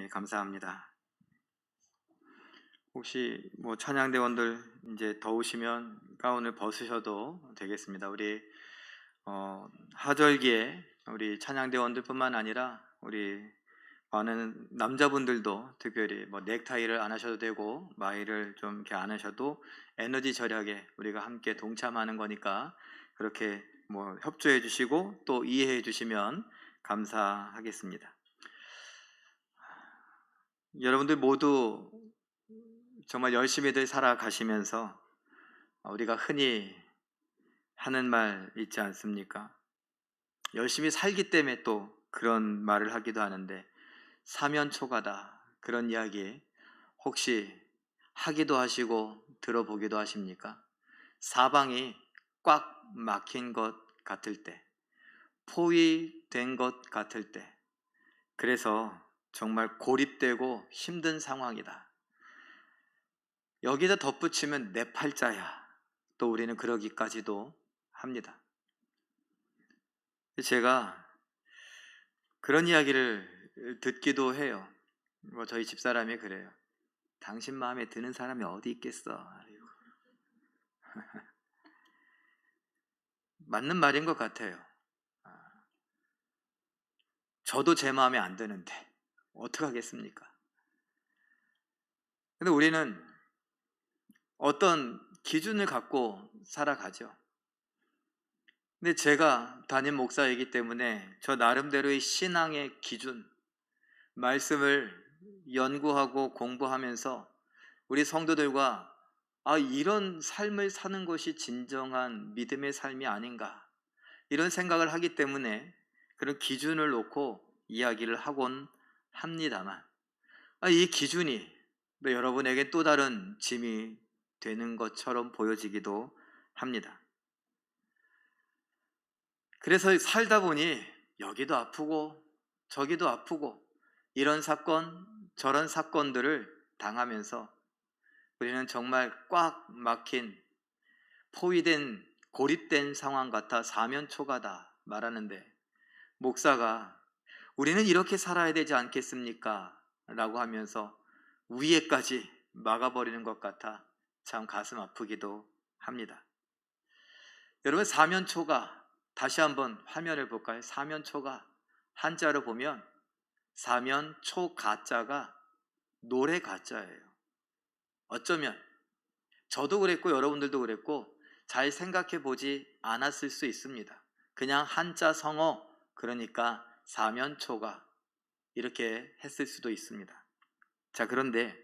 감사합니다. 혹시 찬양대원들 이제 더우시면 가운을 벗으셔도 되겠습니다. 우리 하절기에 우리 찬양대원들뿐만 아니라 우리 많은 남자분들도 특별히 넥타이를 안 하셔도 되고 마이를 좀 이렇게 안 하셔도 에너지 절약에 우리가 함께 동참하는 거니까 그렇게 협조해 주시고 또 이해해 주시면 감사하겠습니다. 여러분들 모두 정말 열심히들 살아가시면서 우리가 흔히 하는 말 있지 않습니까? 열심히 살기 때문에 또 그런 말을 하기도 하는데 사면초가다, 그런 이야기 혹시 하기도 하시고 들어보기도 하십니까? 사방이 꽉 막힌 것 같을 때, 포위된 것 같을 때, 그래서 정말 고립되고 힘든 상황이다. 여기다 덧붙이면 내 팔자야. 또 우리는 그러기까지도 합니다. 제가 그런 이야기를 듣기도 해요. 저희 집사람이 그래요. 당신 마음에 드는 사람이 어디 있겠어. 맞는 말인 것 같아요. 저도 제 마음에 안 드는데 어떡하겠습니까? 근데 우리는 어떤 기준을 갖고 살아가죠. 근데 제가 담임 목사이기 때문에 저 나름대로의 신앙의 기준, 말씀을 연구하고 공부하면서 우리 성도들과 이런 삶을 사는 것이 진정한 믿음의 삶이 아닌가, 이런 생각을 하기 때문에 그런 기준을 놓고 이야기를 하곤 합니다만 이 기준이 여러분에게 또 다른 짐이 되는 것처럼 보여지기도 합니다. 그래서 살다 보니 여기도 아프고 저기도 아프고 이런 사건 저런 사건들을 당하면서 우리는 정말 꽉 막힌 포위된 고립된 상황 같아 사면초가다 말하는데, 목사가 우리는 이렇게 살아야 되지 않겠습니까? 라고 하면서 위에까지 막아버리는 것 같아 참 가슴 아프기도 합니다. 여러분, 사면초가, 다시 한번 화면을 볼까요? 사면초가 한자로 보면 사면초가자가 노래 가자예요. 어쩌면 저도 그랬고 여러분들도 그랬고 잘 생각해 보지 않았을 수 있습니다. 그냥 한자 성어, 그러니까 사면초가 이렇게 했을 수도 있습니다. 자, 그런데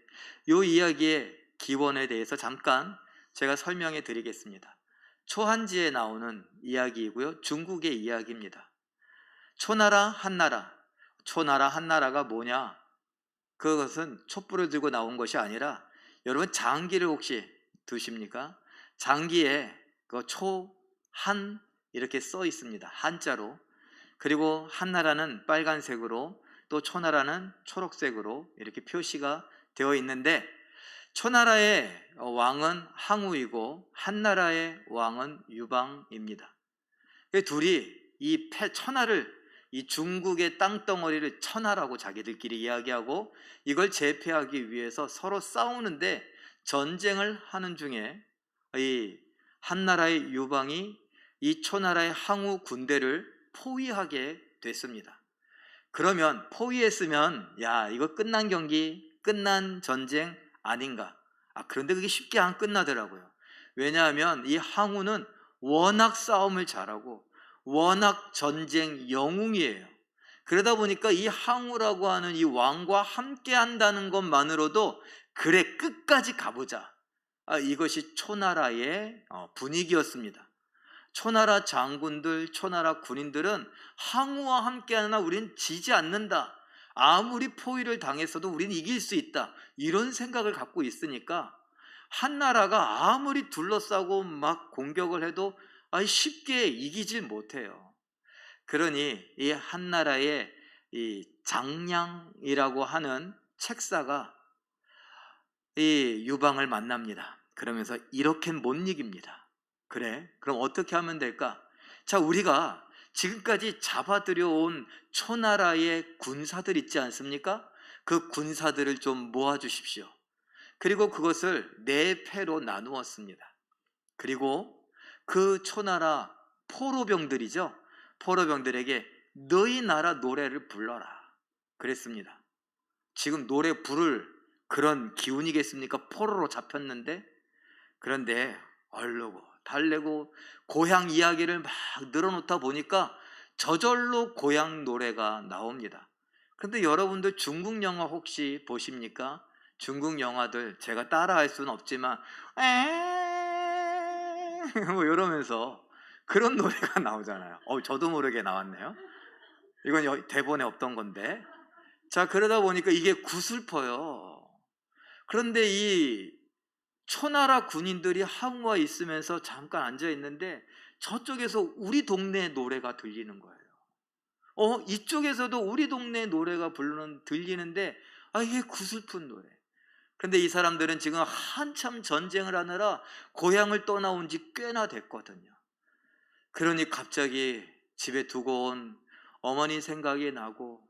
이 이야기의 기원에 대해서 잠깐 제가 설명해 드리겠습니다. 초한지에 나오는 이야기이고요, 중국의 이야기입니다. 초나라 한나라, 초나라 한나라가 뭐냐? 그것은 촛불을 들고 나온 것이 아니라, 여러분 장기를 혹시 두십니까? 장기에 그 초한 이렇게 써 있습니다, 한자로. 그리고 한나라는 빨간색으로, 또 초나라는 초록색으로 이렇게 표시가 되어 있는데, 초나라의 왕은 항우이고 한나라의 왕은 유방입니다. 둘이 이 천하를, 이 중국의 땅덩어리를 천하라고 자기들끼리 이야기하고 이걸 제패하기 위해서 서로 싸우는데, 전쟁을 하는 중에 이 한나라의 유방이 이 초나라의 항우 군대를 포위하게 됐습니다. 그러면 포위했으면 이거 끝난 경기, 끝난 전쟁 아닌가? 그런데 그게 쉽게 안 끝나더라고요. 왜냐하면 이 항우는 워낙 싸움을 잘하고 워낙 전쟁 영웅이에요. 그러다 보니까 이 항우라고 하는 이 왕과 함께 한다는 것만으로도 그래, 끝까지 가보자, 이것이 초나라의 분위기였습니다. 초나라 장군들, 초나라 군인들은 항우와 함께하나 우린 지지 않는다, 아무리 포위를 당했어도 우린 이길 수 있다, 이런 생각을 갖고 있으니까 한나라가 아무리 둘러싸고 막 공격을 해도 쉽게 이기질 못해요. 그러니 이 한나라의 이 장량이라고 하는 책사가 이 유방을 만납니다. 그러면서 이렇게는 못 이깁니다. 그래, 그럼 어떻게 하면 될까? 자, 우리가 지금까지 잡아들여온 초나라의 군사들 있지 않습니까? 그 군사들을 좀 모아주십시오. 그리고 그것을 네 패로 나누었습니다. 그리고 그 초나라 포로병들이죠. 포로병들에게 너희 나라 노래를 불러라 그랬습니다. 지금 노래 부를 그런 기운이겠습니까? 포로로 잡혔는데. 그런데 얼르고 달래고 고향 이야기를 막 늘어놓다 보니까 저절로 고향 노래가 나옵니다. 근데 여러분들 중국 영화 혹시 보십니까? 중국 영화들 제가 따라할 수는 없지만 뭐 이러면서 그런 노래가 나오잖아요. 저도 모르게 나왔네요. 이건 대본에 없던 건데. 자, 그러다 보니까 이게 구슬퍼요. 그런데 이 초나라 군인들이 항우와 있으면서 잠깐 앉아 있는데 저쪽에서 우리 동네 노래가 들리는 거예요. 이쪽에서도 우리 동네 노래가 들리는데 이게 구슬픈 노래. 그런데 이 사람들은 지금 한참 전쟁을 하느라 고향을 떠나온 지 꽤나 됐거든요. 그러니 갑자기 집에 두고 온 어머니 생각이 나고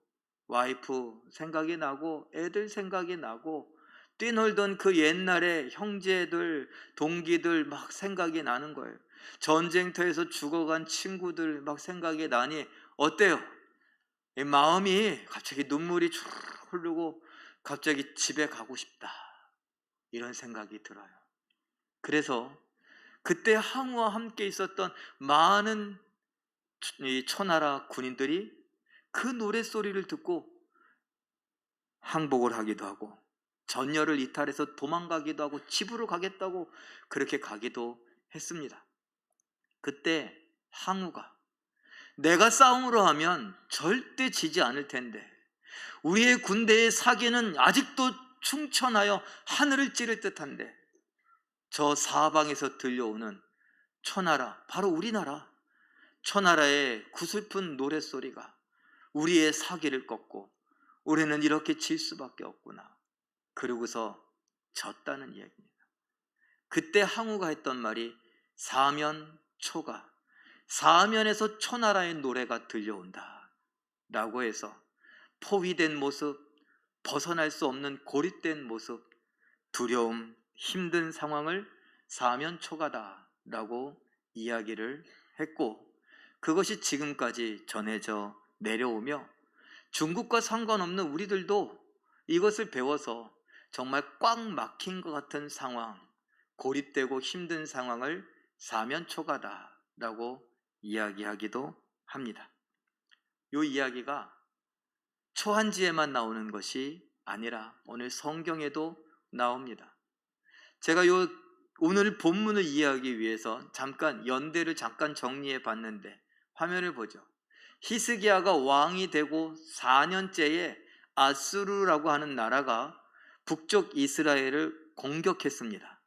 와이프 생각이 나고 애들 생각이 나고 뛰놀던 그 옛날에 형제들 동기들 막 생각이 나는 거예요. 전쟁터에서 죽어간 친구들 막 생각이 나니 어때요? 이 마음이 갑자기 눈물이 쭉 흐르고 갑자기 집에 가고 싶다 이런 생각이 들어요. 그래서 그때 항우와 함께 있었던 많은 이 초나라 군인들이 그 노랫소리를 듣고 항복을 하기도 하고 전열을 이탈해서 도망가기도 하고 집으로 가겠다고 그렇게 가기도 했습니다. 그때 항우가 내가 싸움으로 하면 절대 지지 않을 텐데 우리의 군대의 사기는 아직도 충천하여 하늘을 찌를 듯한데 저 사방에서 들려오는 초나라, 바로 우리나라 초나라의 구슬픈 노랫소리가 우리의 사기를 꺾고 우리는 이렇게 질 수밖에 없구나. 그러고서 졌다는 이야기입니다. 그때 항우가 했던 말이 사면초가, 사면에서 초나라의 노래가 들려온다 라고 해서 포위된 모습, 벗어날 수 없는 고립된 모습, 두려움, 힘든 상황을 사면초가다 라고 이야기를 했고 그것이 지금까지 전해져 내려오며 중국과 상관없는 우리들도 이것을 배워서 정말 꽉 막힌 것 같은 상황, 고립되고 힘든 상황을 사면초가다 라고 이야기하기도 합니다. 이 이야기가 초한지에만 나오는 것이 아니라 오늘 성경에도 나옵니다. 제가 오늘 본문을 이해하기 위해서 잠깐 연대를 정리해 봤는데 화면을 보죠. 히스기야가 왕이 되고 4년째에 아수르라고 하는 나라가 북쪽 이스라엘을 공격했습니다.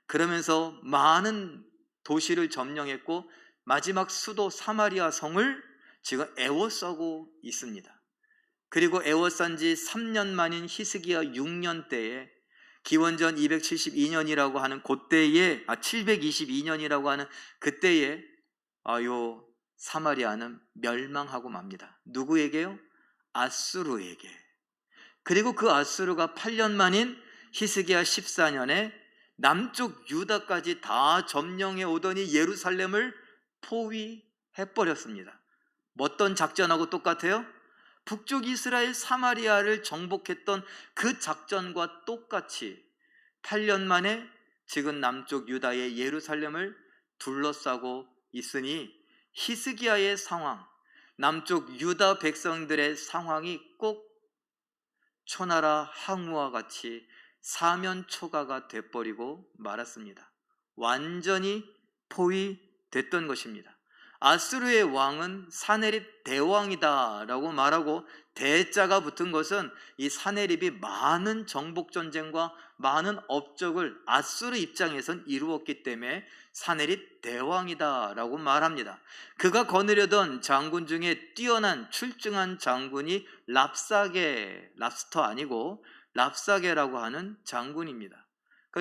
그러면서 많은 도시를 점령했고 마지막 수도 사마리아 성을 지금 애워싸고 있습니다. 그리고 애워싼 지 3년 만인 히스기야 6년 때에 기원전 272년이라고 하는 그때에 722년이라고 하는 그때에 요 사마리아는 멸망하고 맙니다. 누구에게요? 아수르에게. 그리고 그 아수르가 8년 만인 히스기야 14년에 남쪽 유다까지 다 점령해 오더니 예루살렘을 포위해버렸습니다. 어떤 작전하고 똑같아요? 북쪽 이스라엘 사마리아를 정복했던 그 작전과 똑같이 8년 만에 지금 남쪽 유다의 예루살렘을 둘러싸고 있으니 히스기야의 상황, 남쪽 유다 백성들의 상황이 꼭 초나라 항우와 같이 사면초가가 돼버리고 말았습니다. 완전히 포위됐던 것입니다. 아수르의 왕은 사네립 대왕이다 라고 말하고 대자가 붙은 것은 이 사네립이 많은 정복전쟁과 많은 업적을 아수르 입장에선 이루었기 때문에 사네립 대왕이다 라고 말합니다. 그가 거느려던 장군 중에 뛰어난 출중한 장군이 랍스터 아니고 랍사게라고 하는 장군입니다.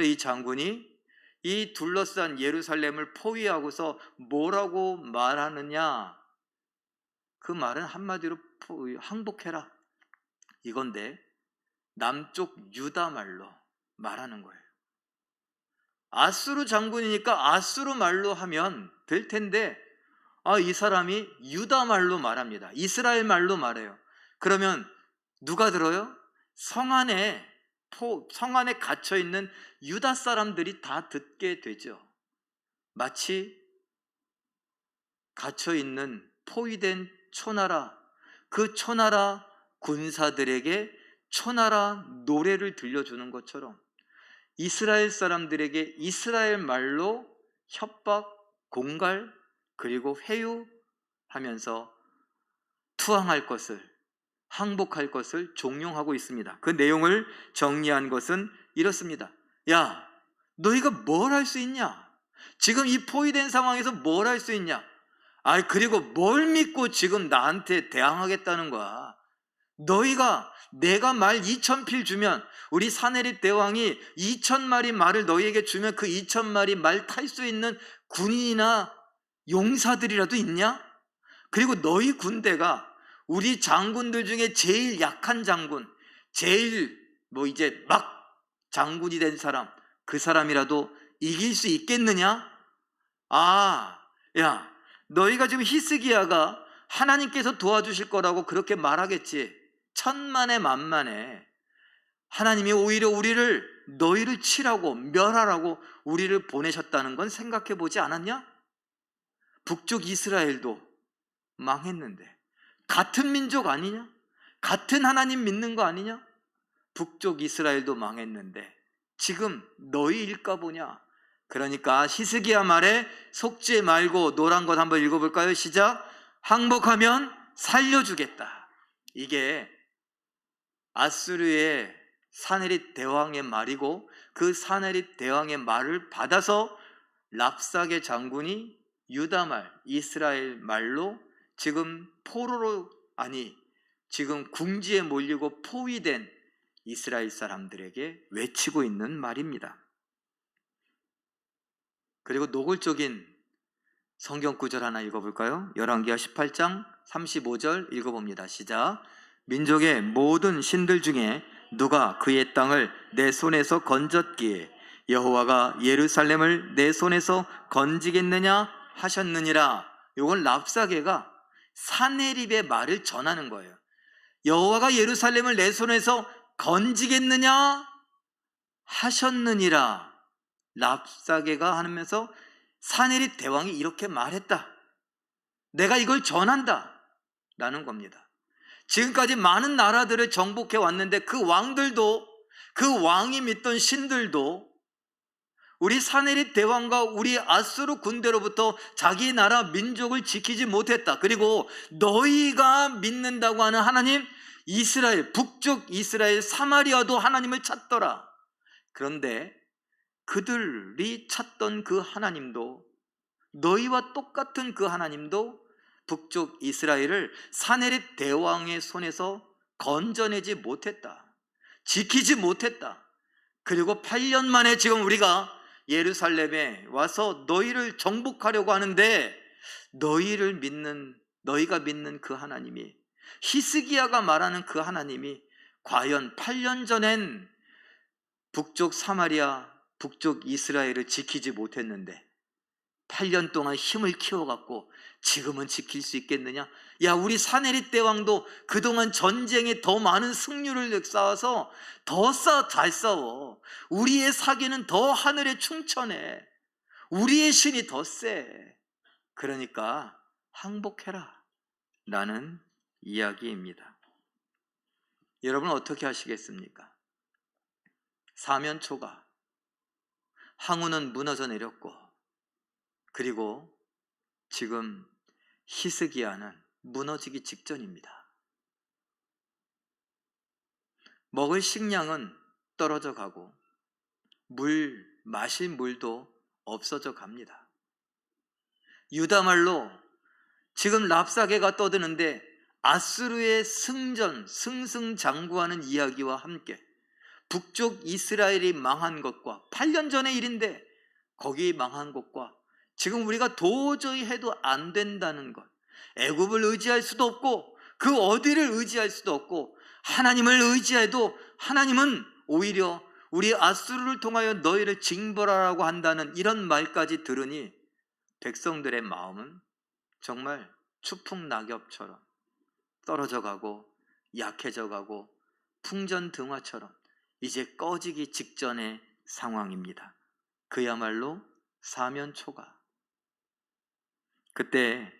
이 장군이 이 둘러싼 예루살렘을 포위하고서 뭐라고 말하느냐? 그 말은 한마디로 항복해라 이건데 남쪽 유다 말로 말하는 거예요. 아수르 장군이니까 아수르 말로 하면 될 텐데 이 사람이 유다 말로 말합니다. 이스라엘 말로 말해요. 그러면 누가 들어요? 성 안에 갇혀 있는 유다 사람들이 다 듣게 되죠. 마치 갇혀 있는 포위된 초나라, 그 초나라 군사들에게 초나라 노래를 들려주는 것처럼 이스라엘 사람들에게 이스라엘 말로 협박, 공갈, 그리고 회유하면서 투항할 것을, 항복할 것을 종용하고 있습니다. 그 내용을 정리한 것은 이렇습니다. 야, 너희가 뭘 할 수 있냐? 지금 이 포위된 상황에서 뭘 할 수 있냐? 그리고 뭘 믿고 지금 나한테 대항하겠다는 거야? 너희가 내가 말 2,000필 주면, 우리 사내립 대왕이 2,000마리 말을 너희에게 주면 그 2,000마리 말 탈 수 있는 군인이나 용사들이라도 있냐? 그리고 너희 군대가 우리 장군들 중에 제일 약한 장군, 제일 이제 막 장군이 된 사람, 그 사람이라도 이길 수 있겠느냐? 야, 너희가 지금 히스기야가 하나님께서 도와주실 거라고 그렇게 말하겠지. 천만에 만만에 하나님이 오히려 너희를 치라고, 멸하라고 우리를 보내셨다는 건 생각해 보지 않았냐? 북쪽 이스라엘도 망했는데 같은 민족 아니냐? 같은 하나님 믿는 거 아니냐? 북쪽 이스라엘도 망했는데 지금 너희일까 보냐? 그러니까 히스기야 말에 속지 말고 노란 것 한번 읽어볼까요? 시작. 항복하면 살려주겠다. 이게 아수르의 사네립 대왕의 말이고, 그 사네립 대왕의 말을 받아서 랍사게 장군이 유다 말, 이스라엘 말로 지금 지금 궁지에 몰리고 포위된 이스라엘 사람들에게 외치고 있는 말입니다. 그리고 노골적인 성경 구절 하나 읽어볼까요? 열왕기하 18장 35절 읽어봅니다. 시작. 민족의 모든 신들 중에 누가 그의 땅을 내 손에서 건졌기에 여호와가 예루살렘을 내 손에서 건지겠느냐 하셨느니라. 이건 랍사게가 사네립의 말을 전하는 거예요. 여호와가 예루살렘을 내 손에서 건지겠느냐 하셨느니라. 랍사게가 하면서 사네립 대왕이 이렇게 말했다. 내가 이걸 전한다 라는 겁니다. 지금까지 많은 나라들을 정복해 왔는데 그 왕들도, 그 왕이 믿던 신들도 우리 사네립 대왕과 우리 아수르 군대로부터 자기 나라 민족을 지키지 못했다. 그리고 너희가 믿는다고 하는 하나님, 이스라엘, 북쪽 이스라엘 사마리아도 하나님을 찾더라. 그런데 그들이 찾던 그 하나님도, 너희와 똑같은 그 하나님도 북쪽 이스라엘을 사네립 대왕의 손에서 건져내지 못했다. 지키지 못했다. 그리고 8년 만에 지금 우리가 예루살렘에 와서 너희를 정복하려고 하는데, 너희가 믿는 그 하나님이, 히스기야가 말하는 그 하나님이 과연 8년 전엔 북쪽 사마리아, 북쪽 이스라엘을 지키지 못했는데 8년 동안 힘을 키워갖고 지금은 지킬 수 있겠느냐? 야, 우리 사네립 대왕도 그동안 전쟁에 더 많은 승률을 쌓아서 잘 싸워. 우리의 사기는 더 하늘에 충천해. 우리의 신이 더 세. 그러니까 항복해라 라는 이야기입니다. 여러분 어떻게 하시겠습니까? 사면초가, 항우는 무너져 내렸고, 그리고 지금 히스기야는 무너지기 직전입니다. 먹을 식량은 떨어져 가고 마실 물도 없어져 갑니다. 유다 말로 지금 랍사게가 떠드는데 아수르의 승승장구하는 이야기와 함께 북쪽 이스라엘이 망한 것과 8년 전의 일인데 거기 망한 것과 지금 우리가 도저히 해도 안 된다는 것, 애굽을 의지할 수도 없고 그 어디를 의지할 수도 없고 하나님을 의지해도 하나님은 오히려 우리 앗수르를 통하여 너희를 징벌하라고 한다는 이런 말까지 들으니 백성들의 마음은 정말 추풍낙엽처럼 떨어져 가고 약해져 가고 풍전등화처럼 이제 꺼지기 직전의 상황입니다. 그야말로 사면초가. 그때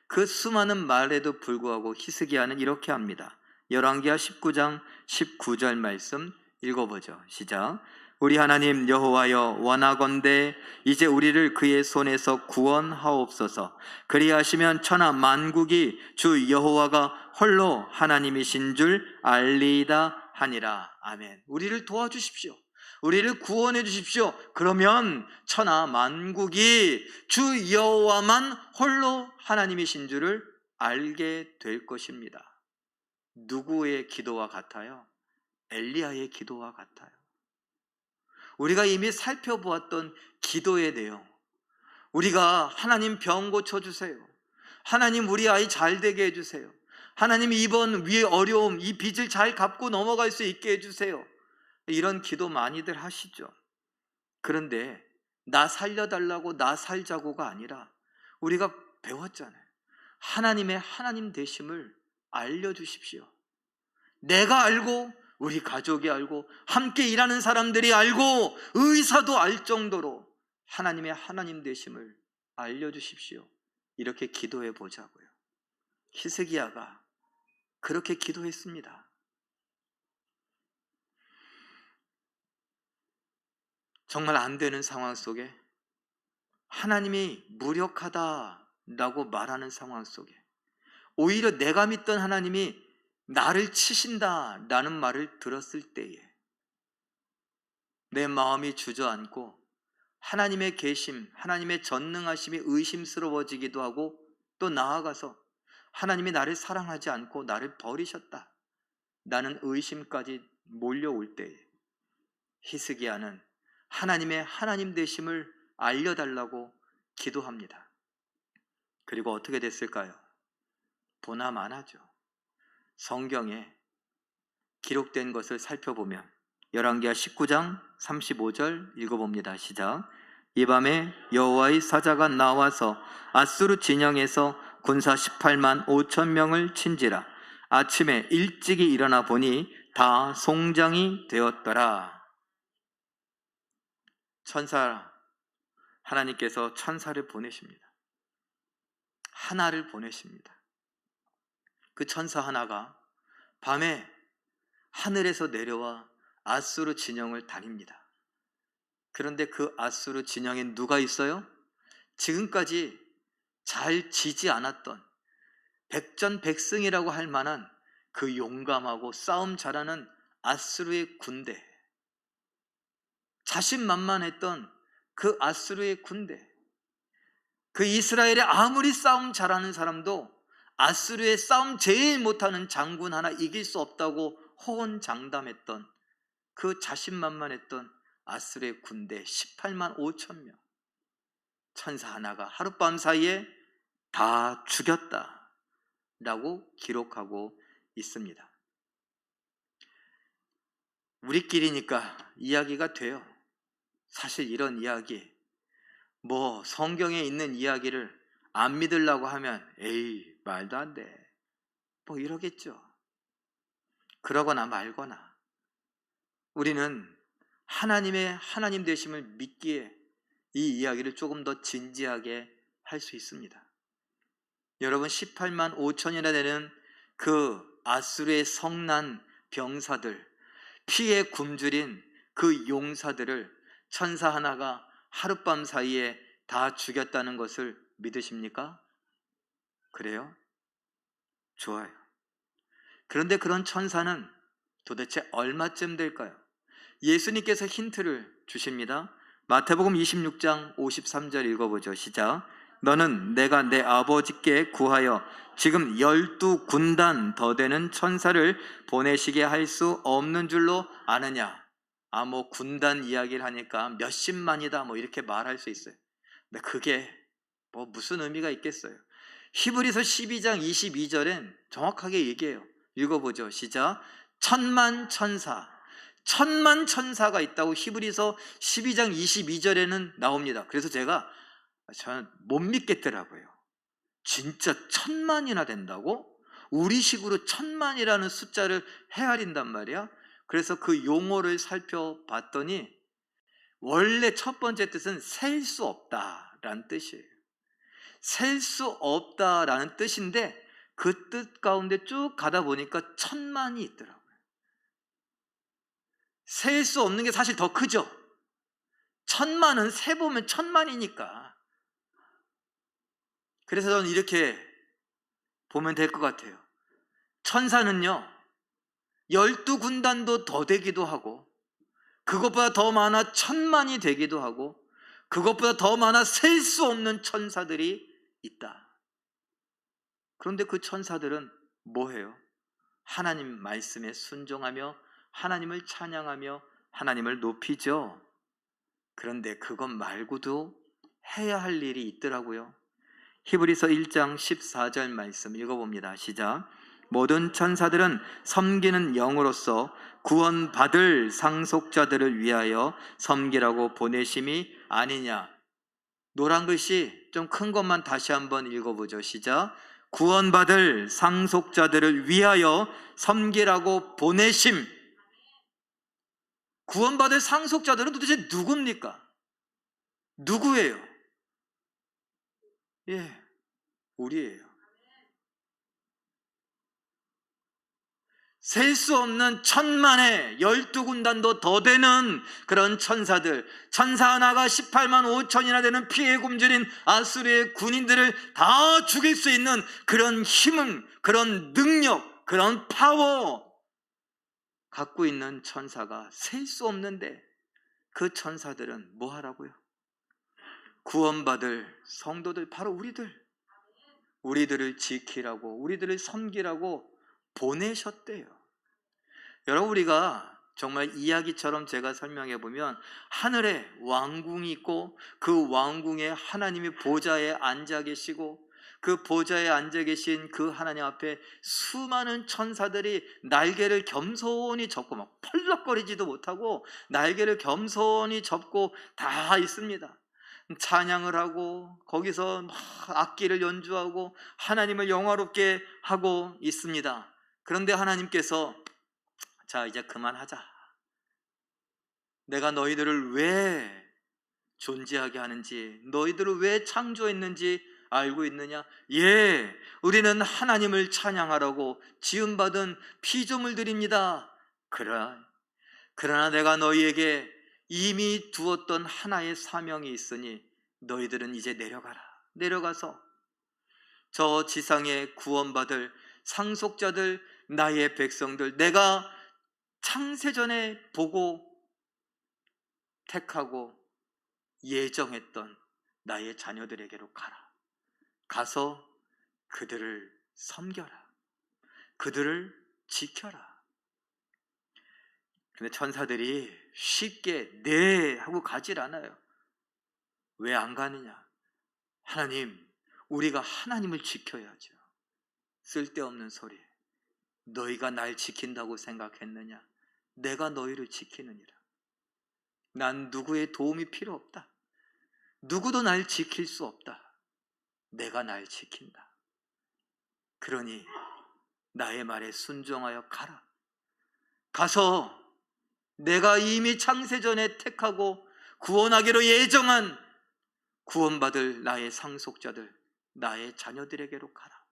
그 수많은 말에도 불구하고 히스기야는 이렇게 합니다. 열왕기하 19장 19절 말씀 읽어보죠. 시작. 우리 하나님 여호와여, 원하건대 이제 우리를 그의 손에서 구원하옵소서. 그리하시면 천하 만국이 주 여호와가 홀로 하나님이신 줄 알리이다 하니라. 아멘. 우리를 도와주십시오. 우리를 구원해 주십시오. 그러면 천하 만국이 주 여호와만 홀로 하나님이신 줄을 알게 될 것입니다. 누구의 기도와 같아요? 엘리야의 기도와 같아요. 우리가 이미 살펴보았던 기도의 내용, 우리가 하나님 병 고쳐주세요, 하나님 우리 아이 잘 되게 해주세요, 하나님 이번 위의 어려움, 이 빚을 잘 갚고 넘어갈 수 있게 해주세요, 이런 기도 많이들 하시죠. 그런데 나 살려달라고 나 살자고가 아니라 우리가 배웠잖아요. 하나님의 하나님 되심을 알려주십시오. 내가 알고 우리 가족이 알고 함께 일하는 사람들이 알고 의사도 알 정도로 하나님의 하나님 되심을 알려주십시오. 이렇게 기도해 보자고요. 히스기야가 그렇게 기도했습니다. 정말 안 되는 상황 속에, 하나님이 무력하다라고 말하는 상황 속에, 오히려 내가 믿던 하나님이 나를 치신다라는 말을 들었을 때에 내 마음이 주저앉고 하나님의 계심, 하나님의 전능하심이 의심스러워지기도 하고, 또 나아가서 하나님이 나를 사랑하지 않고 나를 버리셨다 나는 의심까지 몰려올 때에 히스기야는 하나님의 하나님 되심을 알려달라고 기도합니다. 그리고 어떻게 됐을까요? 보나마나죠. 성경에 기록된 것을 살펴보면 열왕기하 19장 35절 읽어봅니다. 시작. 이 밤에 여호와의 사자가 나와서 앗수르 진영에서 군사 18만 5천 명을 친지라. 아침에 일찍이 일어나 보니 다 송장이 되었더라. 하나님께서 천사를 보내십니다. 하나를 보내십니다. 그 천사 하나가 밤에 하늘에서 내려와 앗수르 진영을 다닙니다. 그런데 그 앗수르 진영에 누가 있어요? 지금까지 잘 지지 않았던 백전백승이라고 할 만한 그 용감하고 싸움 잘하는 앗수르의 군대, 자신만만했던 그 앗수르의 군대, 그 이스라엘에 아무리 싸움 잘하는 사람도 앗수르의 싸움 제일 못하는 장군 하나 이길 수 없다고 호언장담했던 그 자신만만했던 앗수르의 군대 18만 5천 명, 천사 하나가 하룻밤 사이에 다 죽였다 라고 기록하고 있습니다. 우리끼리니까 이야기가 돼요. 사실 이런 이야기, 성경에 있는 이야기를 안 믿으려고 하면 에이 말도 안 돼 이러겠죠. 그러거나 말거나 우리는 하나님의 하나님 되심을 믿기에 이 이야기를 조금 더 진지하게 할 수 있습니다. 여러분, 18만 5천이나 되는 그 앗수르의 성난 병사들, 피에 굶주린 그 용사들을 천사 하나가 하룻밤 사이에 다 죽였다는 것을 믿으십니까? 그래요? 좋아요. 그런데 그런 천사는 도대체 얼마쯤 될까요? 예수님께서 힌트를 주십니다. 마태복음 26장 53절 읽어보죠. 시작. 너는 내가 내 아버지께 구하여 지금 12군단 더 되는 천사를 보내시게 할 수 없는 줄로 아느냐? 군단 이야기를 하니까 몇십만이다 이렇게 말할 수 있어요. 근데 그게 무슨 의미가 있겠어요? 히브리서 12장 22절엔 정확하게 얘기해요. 읽어보죠. 시작. 천만 천사, 천만 천사가 있다고 히브리서 12장 22절에는 나옵니다. 그래서 저는 못 믿겠더라고요. 진짜 1000만이나 된다고? 우리식으로 1000만이라는 숫자를 헤아린단 말이야. 그래서 그 용어를 살펴봤더니 원래 첫 번째 뜻은 셀 수 없다라는 뜻이에요. 셀 수 없다라는 뜻인데 그 뜻 가운데 쭉 가다 보니까 1000만이 있더라고요. 셀 수 없는 게 사실 더 크죠. 1000만은 세보면 1000만이니까. 그래서 저는 이렇게 보면 될 것 같아요. 천사는요 12군단도 더 되기도 하고, 그것보다 더 많아 1000만이 되기도 하고, 그것보다 더 많아 셀 수 없는 천사들이 있다. 그런데 그 천사들은 뭐해요? 하나님 말씀에 순종하며 하나님을 찬양하며 하나님을 높이죠. 그런데 그것 말고도 해야 할 일이 있더라고요. 히브리서 1장 14절 말씀 읽어봅니다. 시작. 모든 천사들은 섬기는 영으로서 구원받을 상속자들을 위하여 섬기라고 보내심이 아니냐. 노란 글씨 좀 큰 것만 다시 한번 읽어보죠. 시작. 구원받을 상속자들을 위하여 섬기라고 보내심. 구원받을 상속자들은 도대체 누굽니까? 누구예요? 예, 우리예요. 셀 수 없는 1000만에 12군단도 더 되는 그런 천사들, 천사 하나가 18만 5천이나 되는 피에 굶주린 아수르의 군인들을 다 죽일 수 있는 그런 힘은, 그런 능력, 그런 파워 갖고 있는 천사가 셀 수 없는데, 그 천사들은 뭐 하라고요? 구원받을 성도들, 바로 우리들을 지키라고, 우리들을 섬기라고 보내셨대요. 여러분, 우리가 정말 이야기처럼 제가 설명해 보면 하늘에 왕궁이 있고 그 왕궁에 하나님이 보좌에 앉아 계시고, 그 보좌에 앉아 계신 그 하나님 앞에 수많은 천사들이 날개를 겸손히 접고, 막 펄럭거리지도 못하고 날개를 겸손히 접고 다 있습니다. 찬양을 하고 거기서 막 악기를 연주하고 하나님을 영화롭게 하고 있습니다. 그런데 하나님께서 자, 이제 그만하자. 내가 너희들을 왜 존재하게 하는지, 너희들을 왜 창조했는지 알고 있느냐? 예, 우리는 하나님을 찬양하라고 지음받은 피조물들입니다. 그러나 내가 너희에게 이미 두었던 하나의 사명이 있으니 너희들은 이제 내려가서 저 지상에 구원받을 상속자들, 나의 백성들, 내가 창세전에 보고 택하고 예정했던 나의 자녀들에게로 가서 그들을 섬겨라, 그들을 지켜라. 근데 천사들이 쉽게 네 하고 가질 않아요. 왜 안 가느냐? 하나님, 우리가 하나님을 지켜야죠. 쓸데없는 소리. 너희가 날 지킨다고 생각했느냐? 내가 너희를 지키느니라. 난 누구의 도움이 필요 없다. 누구도 날 지킬 수 없다. 내가 날 지킨다. 그러니 나의 말에 순종하여 가라. 가서 내가 이미 창세전에 택하고 구원하기로 예정한 구원받을 나의 상속자들, 나의 자녀들에게로 가라.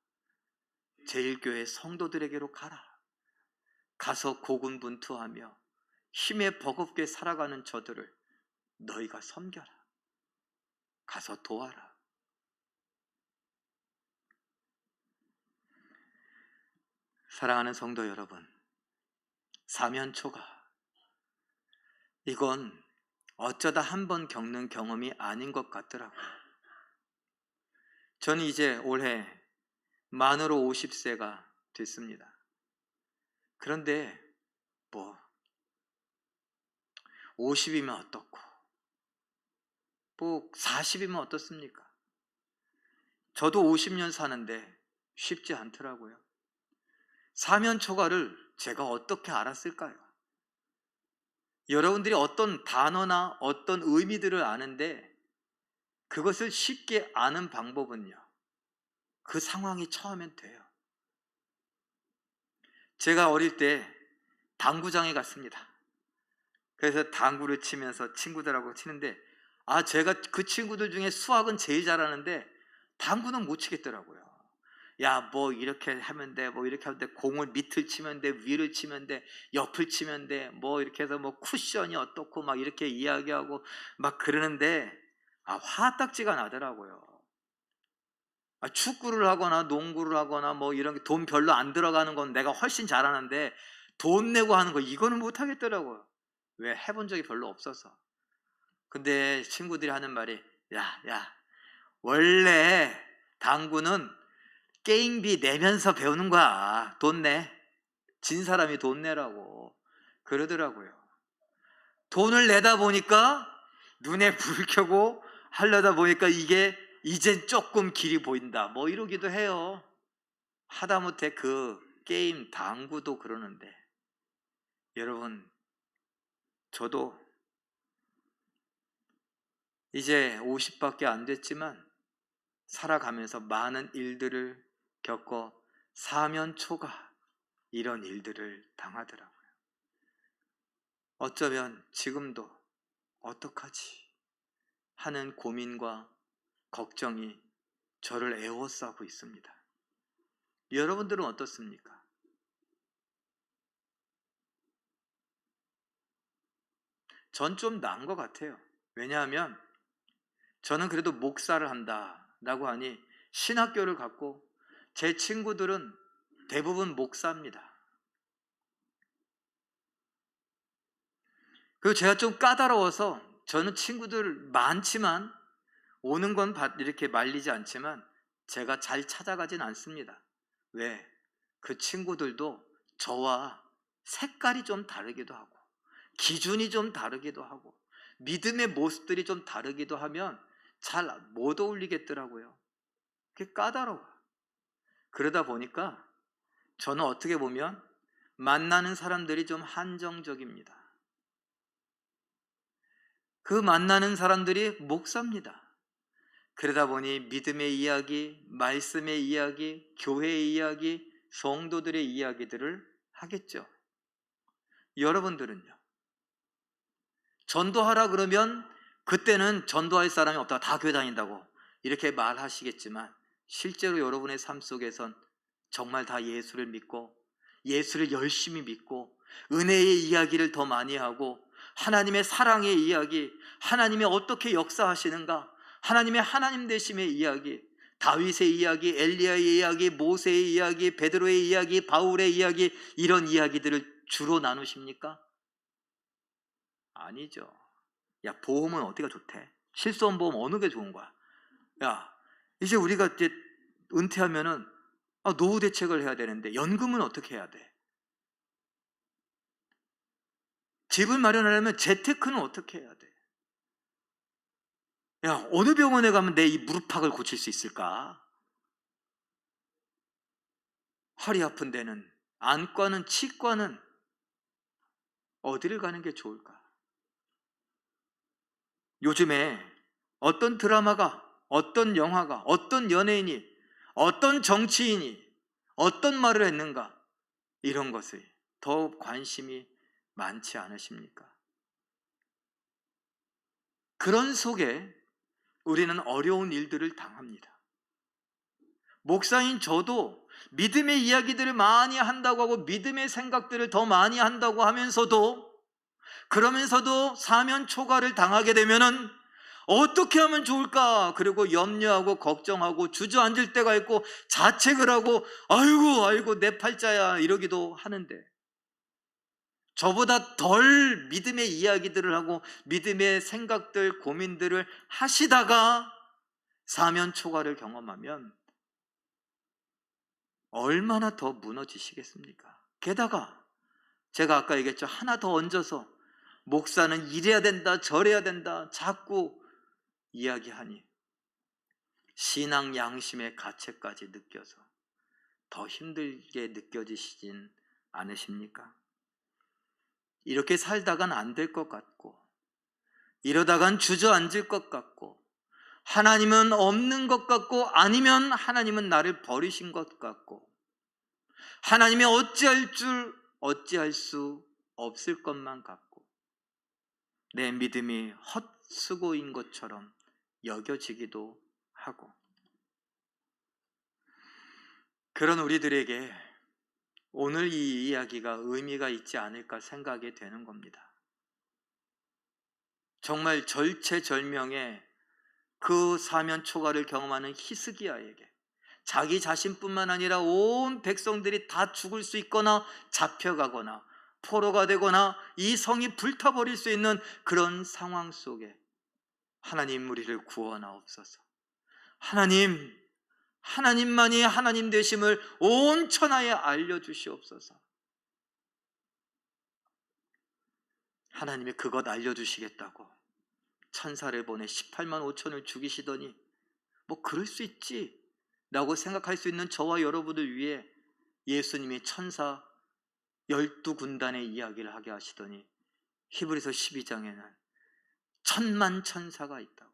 제일교회 성도들에게로 가라. 가서 고군분투하며 힘에 버겁게 살아가는 저들을 너희가 섬겨라. 가서 도와라. 사랑하는 성도 여러분, 사면초가 이건 어쩌다 한 번 겪는 경험이 아닌 것 같더라고요. 저는 이제 올해 만으로 50세가 됐습니다. 그런데 50이면 어떻고 40이면 어떻습니까? 저도 50년 사는데 쉽지 않더라고요. 사면초가를 제가 어떻게 알았을까요? 여러분들이 어떤 단어나 어떤 의미들을 아는데 그것을 쉽게 아는 방법은요, 그 상황이 처하면 돼요. 제가 어릴 때 당구장에 갔습니다. 그래서 당구를 치면서 친구들하고 치는데, 제가 그 친구들 중에 수학은 제일 잘하는데 당구는 못 치겠더라고요. 야, 뭐 이렇게 하면 돼, 뭐 이렇게 하면 돼, 공을 밑을 치면 돼, 위를 치면 돼, 옆을 치면 돼, 뭐 이렇게 해서 뭐 쿠션이 어떻고 막 이렇게 이야기하고 막 그러는데 화딱지가 나더라고요. 축구를 하거나 농구를 하거나 뭐 이런 게 돈 별로 안 들어가는 건 내가 훨씬 잘하는데 돈 내고 하는 거 이거는 못 하겠더라고요. 왜? 해본 적이 별로 없어서. 근데 친구들이 하는 말이, 야, 원래 당구는 게임비 내면서 배우는 거야. 돈 내. 진 사람이 돈 내라고 그러더라고요. 돈을 내다 보니까 눈에 불 켜고 하려다 보니까 이게 이젠 조금 길이 보인다, 뭐 이러기도 해요. 하다못해 그 게임 당구도 그러는데, 여러분, 저도 이제 50밖에 안 됐지만 살아가면서 많은 일들을 겪어 사면초가 이런 일들을 당하더라고요. 어쩌면 지금도 어떡하지 하는 고민과 걱정이 저를 에워싸고 있습니다. 여러분들은 어떻습니까? 전 좀 나은 것 같아요. 왜냐하면 저는 그래도 목사를 한다라고 하니 신학교를 갖고, 제 친구들은 대부분 목사입니다. 그리고 제가 좀 까다로워서 저는 친구들 많지만 오는 건 이렇게 말리지 않지만 제가 잘 찾아가진 않습니다. 왜? 그 친구들도 저와 색깔이 좀 다르기도 하고 기준이 좀 다르기도 하고 믿음의 모습들이 좀 다르기도 하면 잘 못 어울리겠더라고요. 그게 까다로워. 그러다 보니까 저는 어떻게 보면 만나는 사람들이 좀 한정적입니다. 그 만나는 사람들이 목사입니다. 그러다 보니 믿음의 이야기, 말씀의 이야기, 교회의 이야기, 성도들의 이야기들을 하겠죠. 여러분들은요? 전도하라 그러면 그때는 전도할 사람이 없다, 다 교회 다닌다고 이렇게 말하시겠지만, 실제로 여러분의 삶 속에선 정말 다 예수를 믿고 예수를 열심히 믿고 은혜의 이야기를 더 많이 하고 하나님의 사랑의 이야기, 하나님이 어떻게 역사하시는가, 하나님의 하나님 되심의 이야기, 다윗의 이야기, 엘리야의 이야기, 모세의 이야기, 베드로의 이야기, 바울의 이야기, 이런 이야기들을 주로 나누십니까? 아니죠. 야, 보험은 어디가 좋대? 실손 보험 어느 게 좋은 거야? 야, 이제 우리가 이제 은퇴하면은 노후 대책을 해야 되는데 연금은 어떻게 해야 돼? 집을 마련하려면 재테크는 어떻게 해야 돼? 야, 어느 병원에 가면 내 이 무릎팍을 고칠 수 있을까? 허리 아픈 데는, 안과는, 치과는 어디를 가는 게 좋을까? 요즘에 어떤 드라마가, 어떤 영화가, 어떤 연예인이, 어떤 정치인이 어떤 말을 했는가, 이런 것에 더 관심이 많지 않으십니까? 그런 속에 우리는 어려운 일들을 당합니다. 목사인 저도 믿음의 이야기들을 많이 한다고 하고 믿음의 생각들을 더 많이 한다고 하면서도, 그러면서도 사면 초과를 당하게 되면은 어떻게 하면 좋을까? 그리고 염려하고 걱정하고 주저앉을 때가 있고 자책을 하고 아이고 내 팔자야 이러기도 하는데, 저보다 덜 믿음의 이야기들을 하고 믿음의 생각들, 고민들을 하시다가 사면 초과를 경험하면 얼마나 더 무너지시겠습니까? 게다가 제가 아까 얘기했죠. 하나 더 얹어서 목사는 이래야 된다, 저래야 된다 자꾸 이야기하니 신앙 양심의 가책까지 느껴서 더 힘들게 느껴지시진 않으십니까? 이렇게 살다간 안 될 것 같고, 이러다간 주저앉을 것 같고, 하나님은 없는 것 같고, 아니면 하나님은 나를 버리신 것 같고, 하나님이 어찌할 수 없을 것만 같고, 내 믿음이 헛수고인 것처럼 여겨지기도 하고, 그런 우리들에게 오늘 이 이야기가 의미가 있지 않을까 생각이 되는 겁니다. 정말 절체절명의 그 사면 초가를 경험하는 히스기야에게 자기 자신뿐만 아니라 온 백성들이 다 죽을 수 있거나 잡혀가거나 포로가 되거나 이 성이 불타버릴 수 있는 그런 상황 속에 하나님 우리를 구원하옵소서. 하나님만이 하나님 되심을 온 천하에 알려주시옵소서. 하나님이 그것 알려주시겠다고 천사를 보내 18만 5천을 죽이시더니 뭐 그럴 수 있지 라고 생각할 수 있는 저와 여러분을 위해 예수님이 천사 12군단의 이야기를 하게 하시더니 히브리서 12장에는 천만 천사가 있다고,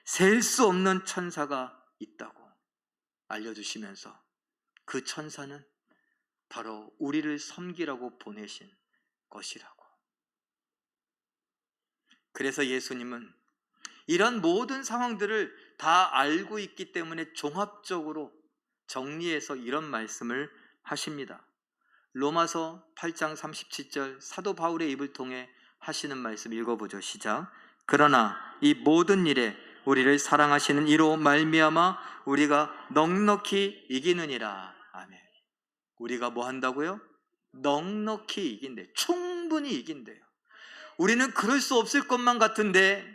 셀 수 없는 천사가 있다고 알려주시면서 그 천사는 바로 우리를 섬기라고 보내신 것이라고. 그래서 예수님은 이런 모든 상황들을 다 알고 있기 때문에 종합적으로 정리해서 이런 말씀을 하십니다. 로마서 8장 37절 사도 바울의 입을 통해 하시는 말씀 읽어보죠. 시작. 그러나 이 모든 일에 우리를 사랑하시는 이로 말미암아 우리가 넉넉히 이기느니라. 아멘. 우리가 뭐 한다고요? 넉넉히 이긴대. 충분히 이긴대요. 우리는 그럴 수 없을 것만 같은데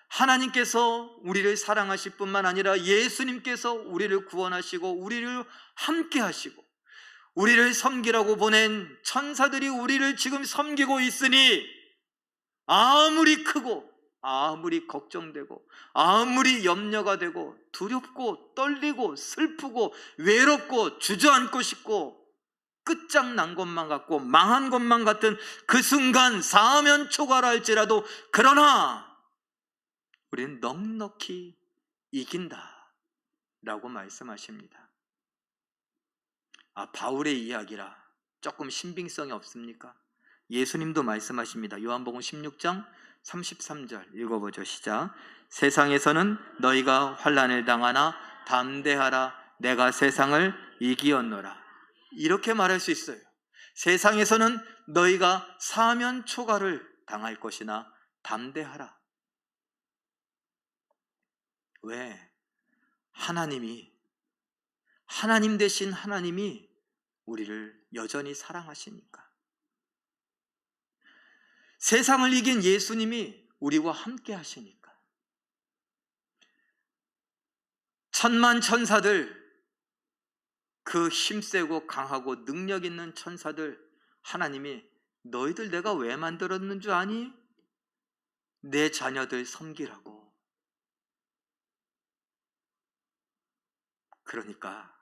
하나님께서 우리를 사랑하실 뿐만 아니라 예수님께서 우리를 구원하시고 우리를 함께 하시고 우리를 섬기라고 보낸 천사들이 우리를 지금 섬기고 있으니 아무리 크고 아무리 걱정되고 아무리 염려가 되고 두렵고 떨리고 슬프고 외롭고 주저앉고 싶고 끝장난 것만 같고 망한 것만 같은 그 순간 사면 초가라 할지라도 그러나 우리는 넉넉히 이긴다 라고 말씀하십니다. 바울의 이야기라 조금 신빙성이 없습니까? 예수님도 말씀하십니다. 요한복음 16장 33절 읽어보죠. 시작. 세상에서는 너희가 환난을 당하나 담대하라 내가 세상을 이기었노라. 이렇게 말할 수 있어요. 세상에서는 너희가 사면 초가를 당할 것이나 담대하라. 왜? 하나님 대신 하나님이 우리를 여전히 사랑하시니까. 세상을 이긴 예수님이 우리와 함께 하시니까. 천만 천사들, 그 힘세고 강하고 능력 있는 천사들, 하나님이 너희들 내가 왜 만들었는 줄 아니? 내 자녀들 섬기라고. 그러니까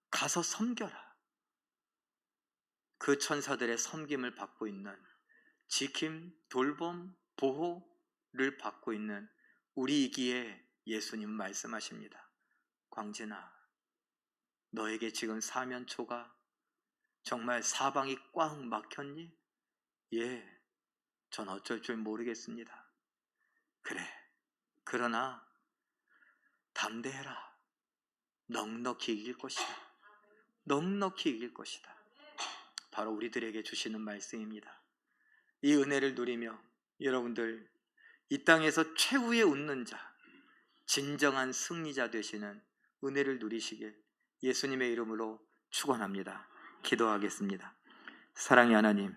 가서 섬겨라. 그 천사들의 섬김을 받고 있는, 지킴, 돌봄, 보호를 받고 있는 우리이기에 예수님 말씀하십니다. 광진아, 너에게 지금 사면초가 정말 사방이 꽉 막혔니? 예, 전 어쩔 줄 모르겠습니다. 그래, 그러나 담대해라. 넉넉히 이길 것이다. 넉넉히 이길 것이다. 바로 우리들에게 주시는 말씀입니다. 이 은혜를 누리며 여러분들 이 땅에서 최후의 웃는 자, 진정한 승리자 되시는 은혜를 누리시길 예수님의 이름으로 축원합니다. 기도하겠습니다. 사랑의 하나님,